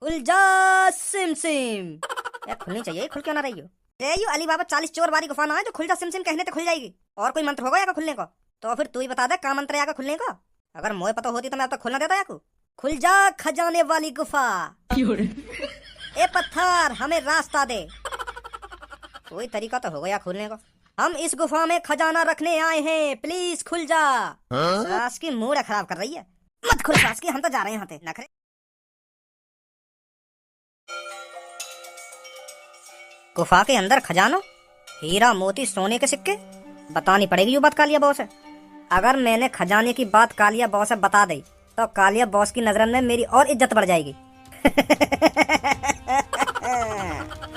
खुल जा SIM SIM. यार खुलनी चाहिए, खुल क्यों ना रही हो? यू अली बाबा 40 चोर बारी गुफा ना है जो खुल जा सिम सिम कहने तो खुल जाएगी। और कोई मंत्र होगा या खुलने को? तो फिर तू ही बता दे का मंत्र है खुलने का। अगर मोए पता होती तो मैं अब तक खुलना देता या खुल जा खजाने वाली गुफा। ए पत्थर हमें रास्ता दे। कोई तरीका तो होगा या खुलने को। हम इस गुफा में खजाना रखने आए हैं, प्लीज खुल जा। सास की मूड खराब कर रही है। मत खुल सास की, हम तो जा रहे हैं यहाँ पे नखरे। गुफा के अंदर खजानो, हीरा मोती सोने के सिक्के। बतानी पड़ेगी ये बात कालिया बॉस है। अगर मैंने खजाने की बात कालिया बॉस से बता दी तो कालिया बॉस की नजर में मेरी और इज्जत बढ़ जाएगी।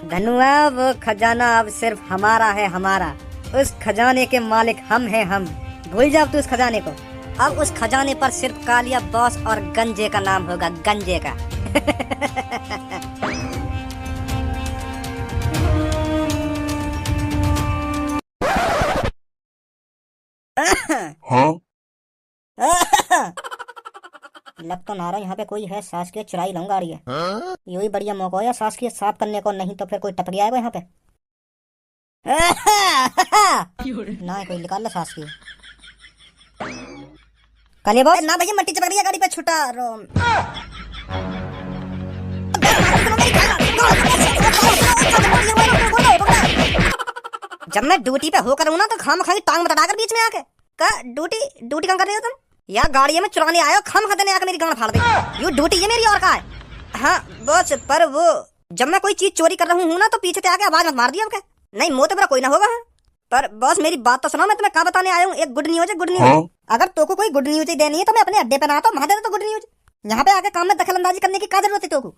धनुआ वो खजाना अब सिर्फ हमारा है, हमारा। उस खजाने के मालिक हम हैं, हम। भूल जा तू उस खजाने को। अब उस खजाने पर सिर्फ कालिया बॉस और गंजे का नाम होगा, गंजे का। हाँ? लग तो ना रहा यहाँ पे कोई है। सास की चुराई लूंगा रही है। यही ही बढ़िया मौका है सास की साफ करने को, नहीं तो फिर कोई टपक आएगा यहाँ पे। ना कोई निकाल ला सास की। कालिया बॉस ना भैया, मट्टी चपक रही है गाड़ी पे, छुटा रोम। जब मैं ड्यूटी पे होकर हूँ ना तो खाम खाई टांग बता कर बीच में आके का ड्यूटी ड्यूटी कहाँ कर रहे हो तुम? या गाड़ी में चुराने आए हो? खाम खाते आके मेरी गांड फाड़ दी। यू ड्यूटी ये मेरी और का है। हाँ बॉस, पर वो जब मैं कोई चीज चोरी कर रहा हूँ ना तो पीछे से आके आवाज मत मार दिया। नहीं मुँह तो मेरा कोई ना होगा। हाँ? पर बॉस मेरी बात तो सुनो, मैं तुम्हें क्या बताने आया हूँ। एक गुड न्यूज है, गुड न्यूज। हाँ? अगर तो कोई गुड न्यूज देनी है तो मैं अपने अड्डे पे ना आता हूँ, वहां दे तो गुड न्यूज। यहाँ पे आके काम में दखल अंदाजी करने की क्या जरूरत है तो?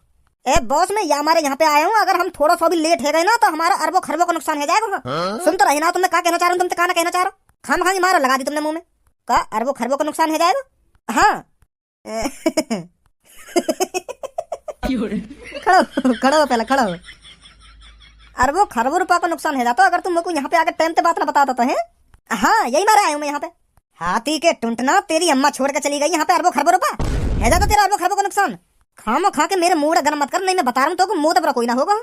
ए बॉस मैं हमारे यहाँ पे आया हूँ, अगर हम थोड़ा सा भी लेट हो गए ना तो हमारा अरबों खरबों का नुकसान हो जाएगा। सुन तो रही ना, तुम्हें क्या कहना चाह रहा हूँ, तुम क्या कहना चाह रहा हो? खाम खाई मारो लगा दी तुमने मुंह में। का अरबों खरबों का नुकसान हो जाएगा? हाँ। खड़ो पहले खड़ो। अरबों खरबों रुपया का नुकसान हो जाता अगर तुम को यहाँ पे आकर टाइम पे बात ना बता देता है। हाँ यही मारा आया हूँ मैं यहाँ पे। हाथी के टुंटना, तेरी अम्मा छोड़ के चली गई, यहाँ पे अरबों खरबों रुपया है जाता तेरा अरबों खरबों का नुकसान। खामो खा के मेरे मूड गर्म मत कर, नहीं मैं बता रहा हूँ तो मुंह तो कोई ना होगा।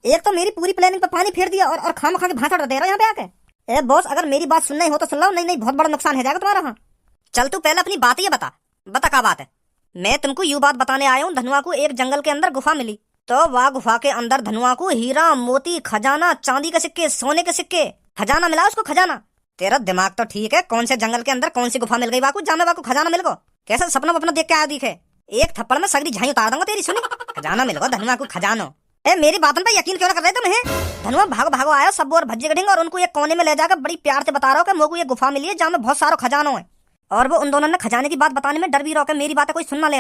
एक तो मेरी पूरी प्लानिंग पे पानी फेर दिया और खामो खा के भाषण दे रहा है यहाँ पे आके। ए बॉस अगर मेरी बात सुनना ही हो तो सुन लो, नहीं नहीं बहुत बड़ा नुकसान हो जाएगा तुम्हारा। हाँ चल तू पहले अपनी बात ही बता क्या बात है। मैं तुमको यू बात बताने आया हूँ। धनुआ को एक जंगल के अंदर गुफा मिली, तो वह गुफा के अंदर धनुआ को हीरा मोती खजाना, चांदी के सिक्के, सोने के सिक्के, खजाना मिला उसको खजाना। तेरा दिमाग तो ठीक है, कौन से जंगल के अंदर कौन सी गुफा मिल गई वाकू जामे वाकू खजाना मिल गो? कैसे सपना अपना देख के आया दिखे? एक थप्पड़ में सगरी झाई उतार दूंगा तेरी। सुनी खजाना मिल गो धनुआ को खजानो। ए मेरी बातों पे यकीन क्यों ना कर रहे तुम? है धनुआ भागो भागो आया सब और भज्जे कटेंगे और उनको एक कोने में ले जाकर बड़ी प्यार से बता रहा हूँ कि मोको ये गुफा मिली है जहाँ में बहुत सारा खजानो है। और वो उन दोनों ने खजाने की बात बताने में डर भी रहो कि मेरी बातें कोई सुन ना ले।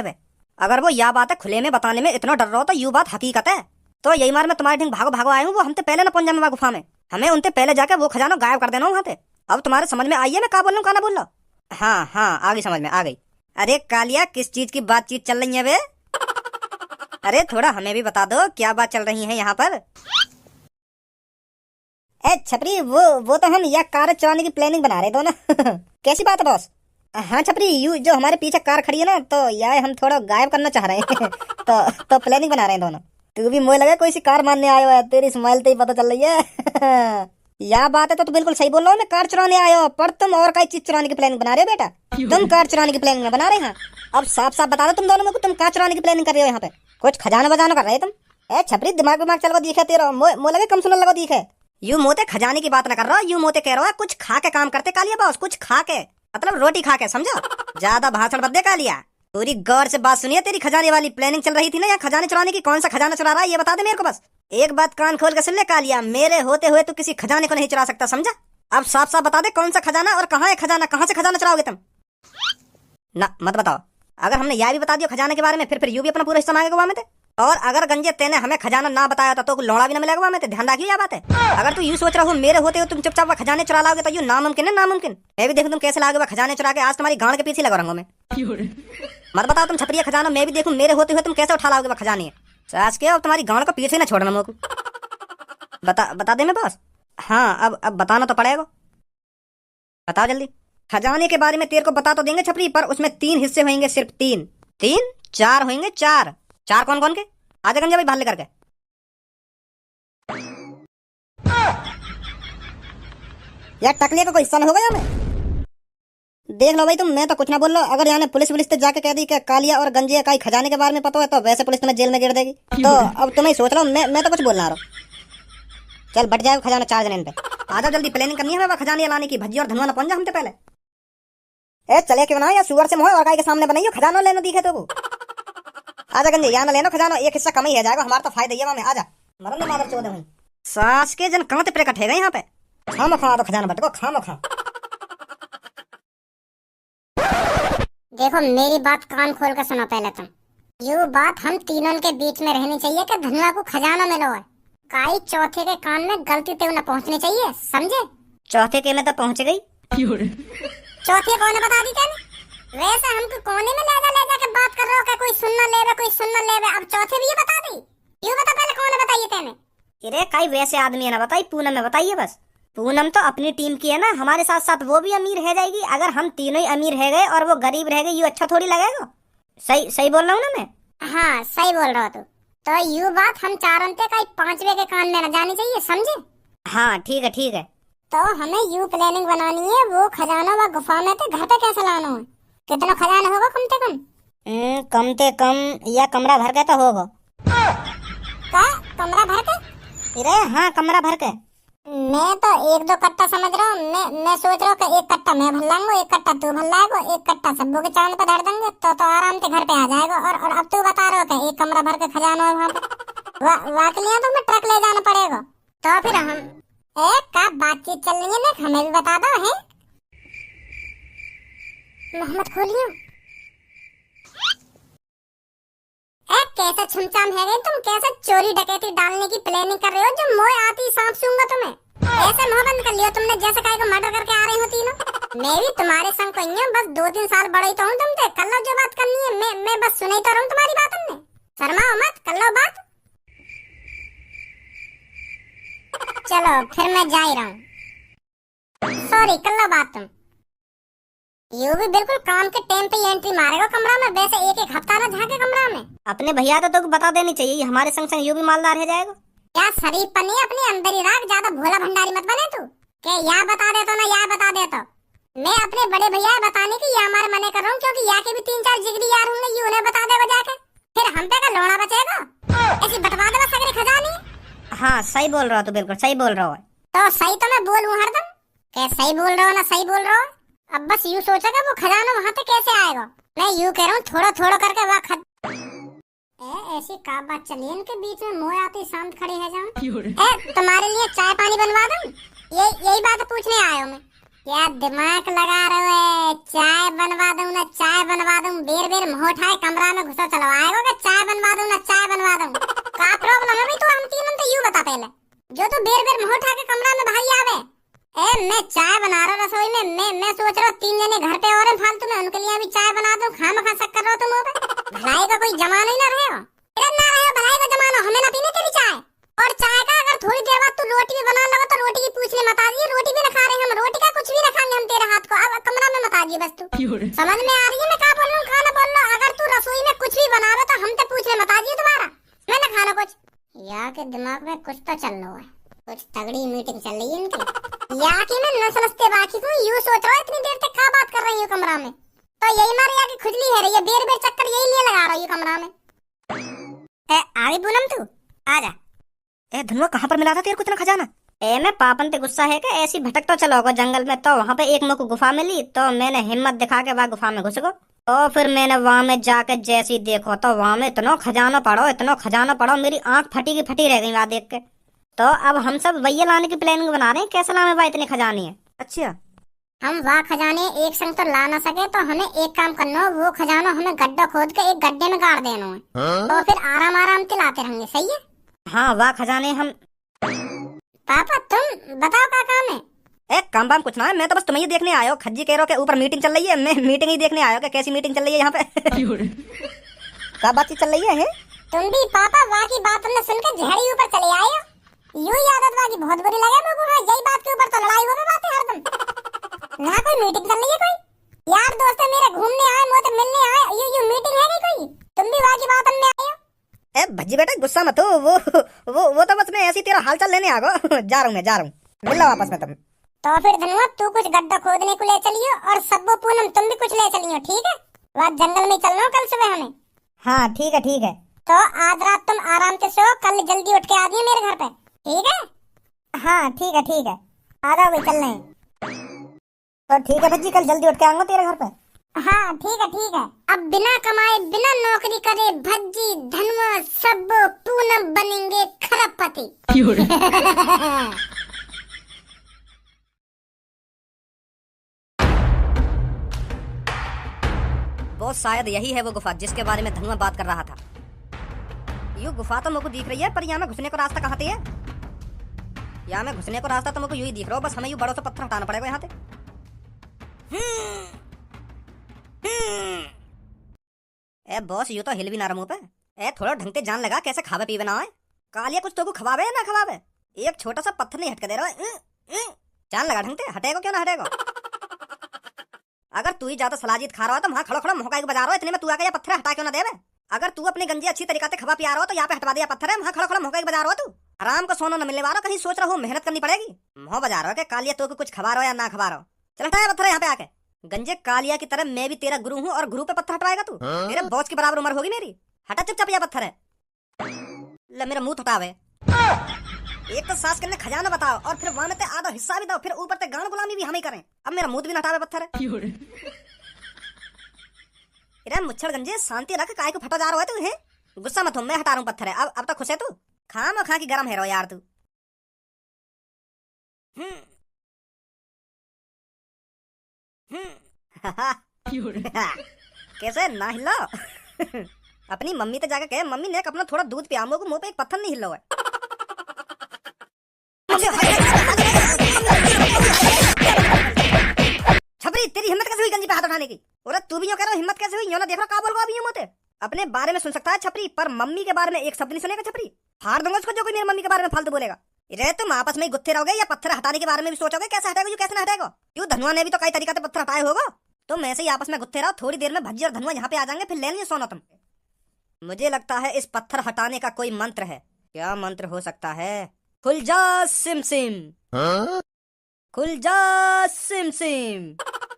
अगर वो यह बात है खुले में बताने में इतना डर रहो तो यू बात हकीकत है। तो यही मार मैं तुम्हारे ढंग भागो भागो आया हूँ। वो हमसे पहले ना पहुंच जाए गुफा में, हमें उनसे पहले जाकर वो खजाना गायब कर देना वहां पे। अब तुम्हारे समझ में आई है मैं क्या बोल रहा हूँ, क्या ना बोल रहा? हाँ हाँ आ गई समझ में आ गई। अरे कालिया किस चीज की बातचीत चल रही है बे? अरे थोड़ा हमें भी बता दो क्या बात चल रही है यहाँ पर। ए छपरी वो तो हम यह कार चलाने की प्लानिंग बना रहे दोनों। कैसी बात है बॉस? हाँ छपरी यू जो हमारे पीछे कार खड़ी है ना तो यह हम थोड़ा गायब करना चाह रहे हैं। तो प्लानिंग बना रहे हैं दोनों। तू भी मुझे लगा कोई सी कार मारने आयो है, तेरी स्माइल से ही पता चल रही है। यह बात है तो बिल्कुल सही बोल रहा हूँ, मैं कार चुराने आया हो। पर तुम और कई चीज चुराने की प्लानिंग बना रहे हो बेटा? तुम कार चुराने की प्लानिंग बना रहे हैं? अब साफ साफ बता दो तुम दोनों में तुम कार चुराने की प्लानिंग कर रहे हो यहाँ पे? कुछ खजाना बजाना कर रहे तुम? ए छपरी दिमाग दिमाग चल दिखे तेरा, मुँह लगे कम सुनने लगा दिखे। यू मोते खजाने की बात ना कर रहा हो, यू मोते कह रहा है कुछ खा के काम करते कालिया बॉस, कुछ खा के मतलब रोटी खा के, समझो? ज्यादा भाषण मत दे कालिया, पूरी गौर से बात सुनिए। तेरी खजाने वाली प्लानिंग चल रही थी ना यहाँ खजाने चुराने की, कौन सा खजाना चुरा रहा है ये बता दे मेरे को बस। एक बात कान खोल के सुन ले कालिया, मेरे होते हुए तू किसी खजाने को नहीं चुरा सकता, समझा? अब साफ साफ बता दे कौन सा खजाना और कहाँ है खजाना, कहाँ से खजाना चुराओगे तुम? ना मत बताओ। अगर हमने यह भी बता दिया खजाने के बारे में फिर यू भी अपना पूरा हिस्सा मांगेगा वहां में। और अगर गंजे तेने हमें खजाना ना बताया तो लौड़ा भी ना मिलेगा वहां में। ध्यान रखिए यह बात है। अगर तू यू सोच रहा हो मेरे होते हुए तुम चुपचाप खजाने चुरा लाओगे तो यू नामुमकिन है, नामुमकिन। मैं भी देखूं तुम कैसे लाओगे खजाने चुरा के, आज तुम्हारी गांड के पीछे लगा रंगों में। मत बताओ तुम छपरिया खजाना, मैं भी देखूं मेरे होते हुए तुम कैसे उठा लाओगे खजाने। आज के अब तुम्हारी गांड को पीछे ना छोड़ना मेरे को। बता दे मैं बस। हाँ अब बताना तो पड़ेगा, बताओ जल्दी। खजाने के बारे में तेरे को बता तो देंगे छपरी, पर उसमें 3 हिस्से होंगे, सिर्फ 3। 3 4 होंगे, 4 4 कौन कौन के? आजा गंजा भाई बाहर लेकर के। यार टकलिया का कोई सन हो गया मैं। देख लो भाई तुम, मैं तो कुछ ना बोल रहा। अगर यहाँ पुलिस वुलिस से जाके कह दी कि कालिया और गंजिया का खजाने के बारे में पता है तो वैसे पुलिस तुम्हें जेल में गिर देगी। तो अब तुम्हें सोच रहा हूँ, मैं तो कुछ बोल रहा हूँ। चल बट जाए खजाना 4 जने पे। आजा जल्दी प्लानिंग करनी है खजाने लाने की। भज्जी और धनवा न पहुंच जा हमसे पहले। ए चले के बनाओ या सुअर से मोह और गाय के सामने बनाइयो खजाना लेना दिखे तो वो। आजा गंजे यहाँ न लेना खजाना, एक हिस्सा कम ही है जाएगा, हमारा तो फायदा ही है। आजा मरने मादर चौदह भाई सास के जन कहाँ प्रकट है यहाँ पे। खाम खा तो खजाना बटको खाम खा। देखो मेरी बात कान खोल कर सुनो पहले तुम। ये बात हम तीनों के बीच में रहनी चाहिए कि धनुआ को खजाना मिलो है। काई चौथे के कान में गलती ते न पहुंचनी चाहिए, समझे। चौथे के में तो पहुंच गई। चौथे कौन बता दी तेने? वैसे हमको कोने में ले जा के बात कर रहे हो कि कोई सुनना लेवे कोई सुनना लेवे। अब चौथे भी ये बता दी। ये बता पहले कौन बताइए तेने। अरे काई वैसे आदमी है ना बताई, पूनम में बताइए बस। पूनम तो अपनी टीम की है ना, हमारे साथ साथ वो भी अमीर रह जाएगी। अगर हम तीनों ही अमीर रह गए और वो गरीब रह गए, ये अच्छा थोड़ी लगेगा। सही सही बोल रहा हूँ ना मैं? हाँ सही बोल रहा तू। तो यू बात हम चारों ते कई 5वें के कान में न जानी चाहिए, समझे। हाँ ठीक है ठीक है। तो हमें यू प्लानिंग बनानी है, वो खजाना व गुफा में थे घर पे कैसे लाना है। कितना खजाना होगा कम से कम या कमरा भर के तो होगा। का कमरा भर के? अरे हाँ कमरा भर के। मैं तो 1-2 कट्टा समझ रहा हूँ। मैं सोच रहा हूँ कि 1 कट्टा मैं भर लाऊंगा, 1 कट्टा तू भर लाएगा, 1 कट्टा सब्बू के चावल पे धर देंगे तो आराम से घर पे आ जाएगा। और अब तू बता रहा हो कि 1 कमरा भर के खजाना है वहाँ पे। वाकलियाँ तो मैं ट्रक ले जाना पड़ेगा। तो फिर हम एक का बातचीत चल रही है ना, हमें भी बता दो है। मोहम्मद खोलियो कैसा छुमछाम है गई तुम। कैसे चोरी डकैती डालने की प्लानिंग कर रहे हो जो मोए आती सांप सूंगा तुम्हें। ऐसे मुंह बंद कर लियो तुमने जैसे काहे को मर्डर करके आ रही हो तीनों। मैं भी तुम्हारे संग कोई हूं, बस 2-3 साल बड़ा ही तो हूं तुमसे। कर लो जो बात करनी है, मैं बस सुनी तो रहूं तुम्हारी बात। में शर्माओ मत, कर लो बात। चलो फिर मैं जा ही रहा हूँ। सॉरी कर लो बात तुम। यू भी बिल्कुल काम के टाइम पे एंट्री मारेगा कमरा में। वैसे 1-1 हफ्ता ना झाके कमरा में। अपने भैया तो बता देनी चाहिए, हमारे संग संग यू भी मालदार है जाएगा। क्या शरीफ पनी अपने अंदर ही रख, ज्यादा भोला भंडारी मत बने तू। क्या या बता दे तो ना या बता दे तो। मैं अपने बड़े भैया बताने की या हमारे मने कर रहा हूँ, क्योंकि या के भी 3-4 जिगरी यार होंगे। यू उन्हें बता देगा जाके, फिर हम पे का लोड़ा बचेगा। ऐसी बटवा देगा सगरी खजानी। हाँ सही बोल रहा हो, तो बिल्कुल सही बोल रहा हो। तो सही तो मैं बोलूं हरदम। क्या सही बोल रहा हो ना सही बोल रहा हो। अब बस यूं सोचेगा वो खजाना वहाँ पे कैसे आएगा। मैं यूं कह रहा हूँ थोड़ा थोड़ा करके वहाँ ऐसी का बात चली है इनके बीच में। मोए आती शांत खड़ी है जहाँ। तुम्हारे लिए चाय पानी बनवा दूं, यही बात पूछने आया हूँ मैं। क्या दिमाग लगा रहे हो? चाय बनवा दूं ना चाय बनवा दूं। बेर बेर मुंह उठाए कमरा में घुसा चलो आएगा कि चाय बनवा दूं ना चाय बनवा दूं। का प्रॉब्लम है भाई? तो हम तीनों तो यूं बता पहले जो तो बेर बेर मुंह उठा के कमरा में भाई आवे। मैं चाय बना रहा हूँ रसोई में। मैं सोच रहा हूँ 3 जने घर पे और फालतू में, उनके लिए भी चाय बना दूं। खाम खा सक कर रहा हो तुम पे। भलाई का कोई जमाना ही ना रहे हो। ना रहे हो भलाई का जमाना। हमें ना पीने तेरी चाय। और चाय का अगर थोड़ी देर बाद तू रोटी भी बना लगा तो रोटी की पूछने मत आ रही है। रोटी भी ना खा रहे हम, रोटी का कुछ भी ना खाएंगे हम तेरे हाथ को। अब कमरा में मत आ जी बस तू। समझ में आ रही है मैं क्या बोल रहा हूँ? खाना बोल लो। अगर तू रसोई में कुछ भी बनावे तो हम तो पूछने मत आ जी दोबारा। मैं ना खाना कुछ। या के दिमाग में कुछ तो चल रहा है, कुछ तगड़ी मीटिंग चल रही है इनकी। या कि मैं न समझते बाकी को यूं सोच रहा हूं इतनी देर तक क्या बात कर रही हूं कमरा में। तो यही मारे या की खुजली है रही है। बेर बेर चक्कर यही लिए लगा रही है कमरा में। आई पूनम तू आजा। धनुआ कहाँ पर मिला था तेरे को इतना खजाना? मैं पापन पे गुस्सा है कि ऐसी भटक तो चला होगा जंगल में। तो वहाँ पे एक मुझको गुफा मिली तो मैंने हिम्मत दिखा के वहाँ गुफा में घुस गो। तो फिर मैंने वहाँ में जाके जैसी देखो तो वहाँ में इतना खजाना पड़ो मेरी आंख फटी की फटी रह गई वहाँ देख के। तो अब हम सब वही लाने की प्लानिंग बना रहे हैं। कैसे लाने भाई इतने खजाने हैं? अच्छा हम वहाँ खजाने एक संग तो ला ना सके तो हमें एक काम करना हो, वो खजाना हमें गड्ढा खोद के एक गड्ढे में गाड़ देना है। तो फिर आराम आराम से लाते रहेंगे। सही है? हाँ वह खजाने हम। पापा तुम बताओ क्या काम है? काम बाम कुछ ना है, मैं तो बस तुम्हें देखने आया हूँ। खज्जी कह रहा के ऊपर मीटिंग चल रही है। मैं मीटिंग ही देखने आया हूँ कि कैसी मीटिंग चल रही है यहाँ पे। क्या बातचीत चल रही है? तुम भी पापा वहाँ की बात तुमने सुनकर झड़ी ऊपर चले आए हो। यूं ही आदत वाली बहुत बुरी लगे मेरे को। यही बात के ऊपर तो लड़ाई हो गई बातें हरदम। ना कोई मीटिंग चल रही है, कोई यार दोस्त है मेरे घूमने आए, मुझे मिलने आए। यू मीटिंग है नहीं कोई। तुम भी वहाँ की बात में आए हो। ए भज्जी बेटा गुस्सा मत हो, वो तो बस मैं ऐसी तेरा हालचाल लेने आ गो। जा रहा हूँ मैं, जा रहा हूँ, मिल लो वापस में तुम। तो फिर धनुआ तू कुछ गड्ढा खोदने को ले चलियो और सब्बो पूनम तुम भी कुछ ले चलियो, ठीक है? वहाँ जंगल में चलना कल सुबह हमें। हाँ ठीक है ठीक है। तो आज रात तुम आराम से सो, कल जल्दी उठ के आ जाइए मेरे घर पे, ठीक है? हाँ ठीक है ठीक है। आ जाओ भाई, चल रहे हैं। तो ठीक है भज्जी, कल जल्दी उठ के आऊंगा तेरे घर पे। हाँ ठीक है ठीक है। अब बिना कमाए बिना नौकरी करे भज्जी धनुआ सब पूनम बनेंगे खरबपति। वो शायद यही है वो गुफा जिसके बारे में धनुआ बात कर रहा था। यू गुफा तो मुझको दिख रही है, पर यहाँ में घुसने को रास्ता कहाँ से है? यहाँ में घुसने को रास्ता तो मुझको यू ही दिख रहा हो, बस हमें यू बड़ों से पत्थर हटाना पड़ेगा यहाँ से। ए बॉस, यू तो हिल भी ना रहा मुंह पे। ए थोड़ा ढंग से जान लगा, कैसे खावे पीवे ना है? कालिया कुछ तो को खवावे या ना खवावे? एक छोटा सा पत्थर नहीं हटके दे रहा है। जान लगा ढंग से, हटेगा क्यों ना हटेगा? अगर तू ही ज्यादा सलाजीत खा रहा हो तो वहाँ खड़ो खड़ो मोहकाई को बजा रहा हो, इतने में तू आके ये पत्थर हटा क्यों ना देवे? अगर तू अपनी गंजी अच्छी तरीके से खवा पिया रहा हो तो यहाँ पे हटवा दिया पत्थर है, वहाँ खड़ो खड़ो मोहकाई को बजा रहा हो। तू आराम को सोना न मिलने वाला, कहीं सोच रहा हो मेहनत करनी पड़ेगी। मोह बजा रहा हो कि कालिया तू को कुछ खवा रहा हो या ना खवा रहा हो? चल हटाया पत्थर यहाँ पे आके। गंजे कालिया की तरह मैं भी तेरा गुरु हूँ और गुरु पे पत्थर हटवाएगा तू? मेरे बॉस की बराबर उम्र होगी मेरी। हटा चुपचाप, यह पत्थर है। ले मेरा मुंह हटावे। एक तो सास करने खजाना बताओ और फिर वहां में ते आधा हिस्सा भी दो, फिर ऊपर ते गान गुलामी भी हम ही करें। अब मेरा मुंह भी हटावे पत्थर है। इरे मुच्छड़ गंजे शांति रख, काय को फटा जा रहा है तू? है गुस्सा मत हो, मैं हटा रहा हूँ पत्थर है। अब तक खुश है तू? खा की गरम है रो यार तू। कैसे ना हिलो? अपनी मम्मी ते जाके कहे, मम्मी ने अपना थोड़ा दूध पिया, मुंह पे एक पत्थर नहीं हिलो है। छपरी तेरी हिम्मत कैसे हुई गंजी पे हाथ उठाने की? और तू भी यूं कह रहा, हिम्मत कैसे हुई? यूं ना देख रहा, का बोल रहा अभी यूं मोते? अपने बारे में सुन सकता है छपरी, पर मम्मी के बारे में एक शब्द नहीं सुनेगा छपरी। फाड़ दूंगा उसको जो कोई मेरी मम्मी के बारे में फालतू बोलेगा। रे तुम आपस में ही गुत्थे रहोगे या पत्थर हटाने के बारे में भी सोचोगे? कैसे हटेगा यू, कैसे ना हटेगा? क्यों धनुआ ने भी तो कई तरीके से पत्थर हटाए होगा। तुम ऐसे ही आपस में गुत्थे रहो, थोड़ी देर में भज्जी और धनुआ यहाँ पे आ जाएंगे, फिर ले लेंगे सोना तुम। मुझे लगता है इस पत्थर हटाने का कोई मंत्र है। क्या मंत्र हो सकता है? खुल जा सिम सिम, खुल जा सिम सिम।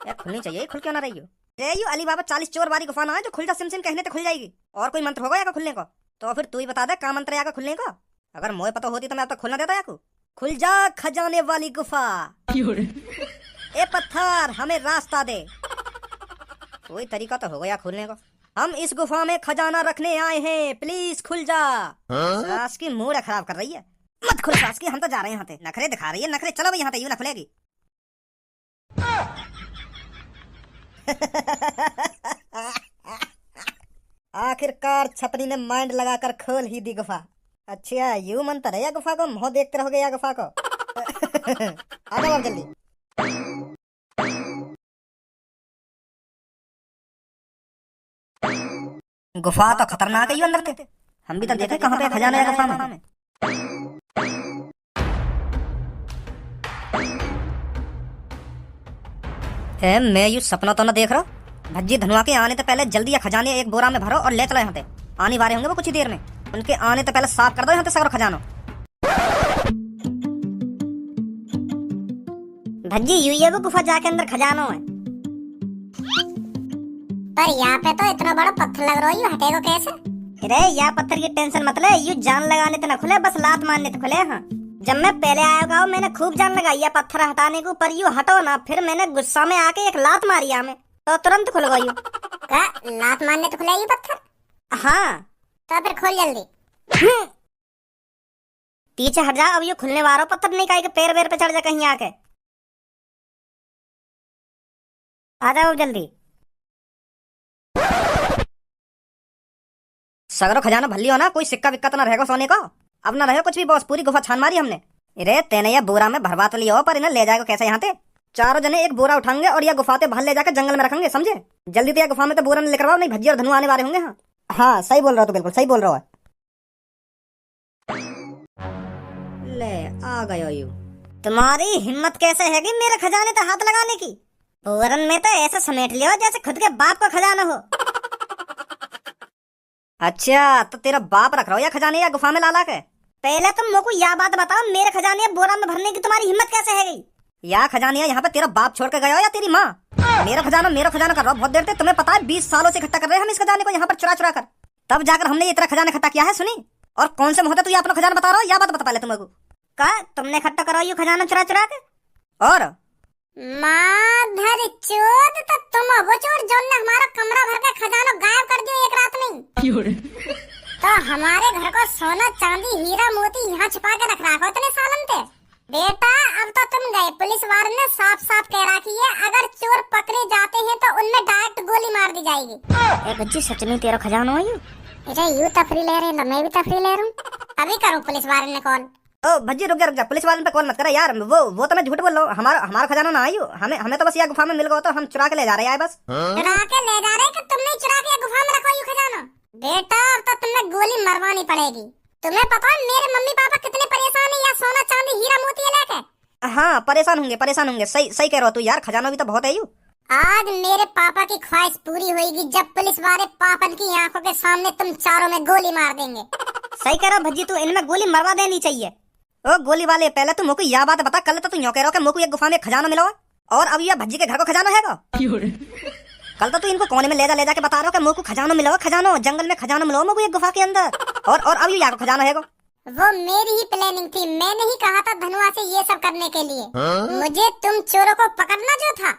यार खुलनी चाहिए, खुल क्यों ना रही हो? यू अली बाबा 40 चोर वाली गुफा ना है जो खुल जा सिम सिम कहने तो खुल जाएगी। और कोई मंत्र होगा या खुलने को? तो फिर तू ही बता दे, क्या मंत्र है या खुलने का? अगर मोए पता होती तो मैं अब तक खुलना देता या को। खुल जा खजाने वाली गुफा, ए पत्थर हमें रास्ता दे। कोई तरीका तो होगा या खुलने को। हम इस गुफा में खजाना रखने आए हैं, प्लीज खुल जा। सास की मूड खराब कर रही है। मत खुल सास की, हम तो जा रहे हैं यहाँ पे। नखरे दिखा रही है, नखरे। चलो भाई यहाँ पे, यूं ना खुलेगी। आखिरकार छपरी ने माइंड लगाकर खोल ही दी गुफा। अच्छा यू मंत्र है या गुफा को? मुंह देखते रहोगे या गुफा को? आ जाओ जल्दी। गुफा तो खतरनाक है, यू अंदर थे। हम भी तो देखे कहाँ पे खजाना है गुफा में। मैं यू सपना तो ना देख रहा। भज्जी धनुआ के आने से पहले जल्दी या खजाने एक बोरा में भरो और ले चलो यहाँ पे। आने वाले होंगे वो कुछ ही देर में, उनके आने से पहले साफ कर दो यहाँ पे सगरो खजानो। भज्जी यू ये वो गुफा जाके अंदर खजानो है। पर यहाँ पे तो इतना बड़ा पत्थर लग रहा है, यू हटेगा कैसे? अरे या पत्थर की टेंशन मत ले, यू जान लगाने तो ना खुले, बस लात मारने तो खुले। हाँ जब मैं पहले आया मैंने खूब जान लगाई है पत्थर हटाने को, पर यू हटो ना। फिर मैंने गुस्सा में आके एक लात मारी हमें, तो तुरंत खुल गई। का लात मारने तो खुला ये पत्थर? हाँ तो फिर खोल जल्दी। पीछे हट जा, अब ये खुलने वाला पत्थर नहीं का पैर वेर पे चढ़ जा कहीं आके। आ जाओ जल्दी। सगरो खजाना भल्ली हो ना, कोई सिक्का विक्का तो ना रहेगा सोने का। अब ना रहे कुछ भी बॉस, पूरी गुफा छान मारी हमने। अरे तेने यह बोरा में भरवा तो लिया हो, पर इन्हें ले जाएगा कैसे यहाँ से? चारों जने एक बोरा उठाएंगे और यह गुफा से बाहर ले जाकर जंगल में रखेंगे, समझे? जल्दी से यह गुफा में तो बोरा लेकर आओ, नहीं भज्जी और धनु आने वाले होंगे। हाँ हाँ सही बोल रहा हो, तो बिल्कुल सही बोल रहा हो। ले आ गयो यू। तुम्हारी हिम्मत कैसे है कि मेरे खजाने पे हाथ लगाने की? बोरन में तो ऐसा समेट लियो जैसे खुद के बाप का खजाना हो। अच्छा, तो तेरा बाप रख रहा हो या खजाने या गुफा में ला ला के? पहले तुम मेरे को यह बात बताओ, मेरे खजाने बोरा में भरने की तुम्हारी हिम्मत कैसे है गई? या खजानिया यहाँ पे तेरा बाप छोड़ के गया हो या तेरी माँ? मेरा खजाना कर रहा हो बहुत देर से। तुम्हें पता है 20 सालों से इकट्ठा कर रहे हैं हम इस खजाने को यहाँ पर चुरा चुरा कर, तब जाकर हमने ये तेरा खजाना इकट्ठा किया है। सुनी, और कौन से मुहूर्त तू ये अपना खजाना बता रहा हो? या बात बता पहले तुम को का तुमने इकट्ठा करा ये खजाना चुरा चुरा के? और माधर चोद, तो तुम वो चोर जो ने हमारा कमरा भर के खजाना गायब कर दियो एक रात में। तो हमारे घर को सोना चांदी हीरा मोती यहाँ छुपा के रख रखा इतने सालन थे। बेटा अब तो तुम गए, पुलिस वाले ने साफ साफ कह रखी है अगर चोर पकड़े जाते हैं तो उनमें डायरेक्ट गोली मार दी जाएगी। ए बच्ची, सच में तेरा खजाना है? अरे यू तफरी ले रहे हैं, मैं भी तफरी ले रहा हूँ। अभी करूँ पुलिस वाले ने कॉल। ओ भज्जी रुक जा, पुलिस वाले पे कॉल मत करा यार। वो तो मैं झूठ बोल रहा हूँ, हमारा खजाना ना आयु। हमें तो बस यहाँ गुफा में मिल गया, तो हम चुरा के ले जा रहे हैं बस। चुरा के ले जा रहे कि तुमने चुरा के गुफा में रखा ये खजाना? बेटा अब तो तुम्हें गोली मरवानी पड़ेगी। तुम्हें पता है मेरे मम्मी पापा कितने परेशान है यहाँ सोना चांदी हीरा मोती लेके? हाँ, परेशान होंगे। सही कह रहा हो तू यार, खजाना भी तो बहुत है यू। आज मेरे पापा की ख्वाहिश पूरी होगी जब पुलिस वाले पापन की आंखों के सामने तुम चारों में गोली मार देंगे। सही कह रहा भज्जी, तू इनमें गोली मरवा देनी चाहिए। ओ गोली वाले, पहले तू मुझको यह बात बता, कल तो तू यूं कह रहा हो कि मुझको एक गुफा में खजाना मिला और अब ये भज्जी के घर को खजाना है? कल तो तू इनको कोने में ले जा के बता रहा हो कि मुझको खजाना मिला, खजानो जंगल में खजाना मिला मुझको एक गुफा के अंदर, और अब ये यहाँ खजाना है। वो मेरी ही प्लानिंग थी, मैंने ही कहा था धनुआ से ये सब करने के लिए। मुझे तुम चोरों को पकड़ना जो था,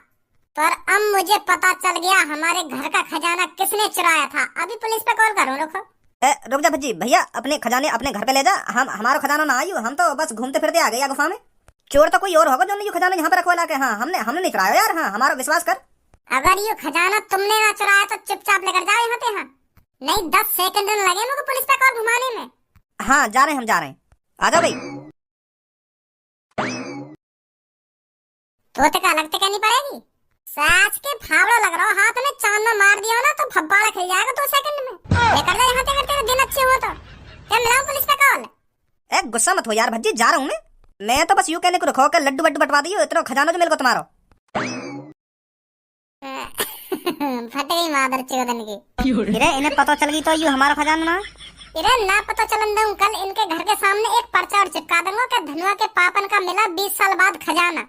पर अब मुझे पता चल गया हमारे घर का खजाना किसने चुराया था। अभी पुलिस पे कॉल करूँ, रुको। रुक जा भज्जी, भैया अपने खजाने अपने घर पे ले जा। हमारा खजाना ना आयु, हम तो बस घूमते फिरते आ गए गुफा में। चोर तो कोई और होगा जो खजाना यहाँ पे रखवा ला के। हाँ, हमने नहीं चुराया यार। हाँ, हमारा विश्वास कर। अगर ये खजाना तुमने ना चुराया तो चुपचाप लेकर जाओ यहाँ पे। हाँ नहीं, 10 सेकंड लगे मुझे पुलिस पे कॉल घुमाने में। हाँ, जा रहे हैं, हम जा रहे हैं। आ जाओ भाई। तोते का अलग कहनी पड़ेगी। साच के फावड़ा लग रहा हो, हाथ में चांद में मार दिया ना तो फब्बारा खिल जाएगा 2 सेकंड में। लेकर जा यहाँ से, अगर तेरे दिन अच्छे हो तो। क्या मिलाऊं पुलिस पे कॉल? गुस्सा मत हो यार भज्जी, जा रहा हूँ मैं तो बस यूं कहने को रखो कि लड्डू बट्टू बटवा दियो, इतना खजाना जो मिल को तुम्हारा। फट गई मादर चोदन की। इन्हें पता चल गई तो यू हमारा खजाना ना? ना पता चलन दूं, कल इनके घर के सामने एक पर्चा और चिपका दूंगा कि धनुआ के पापन का मिला 20 साल बाद खजाना।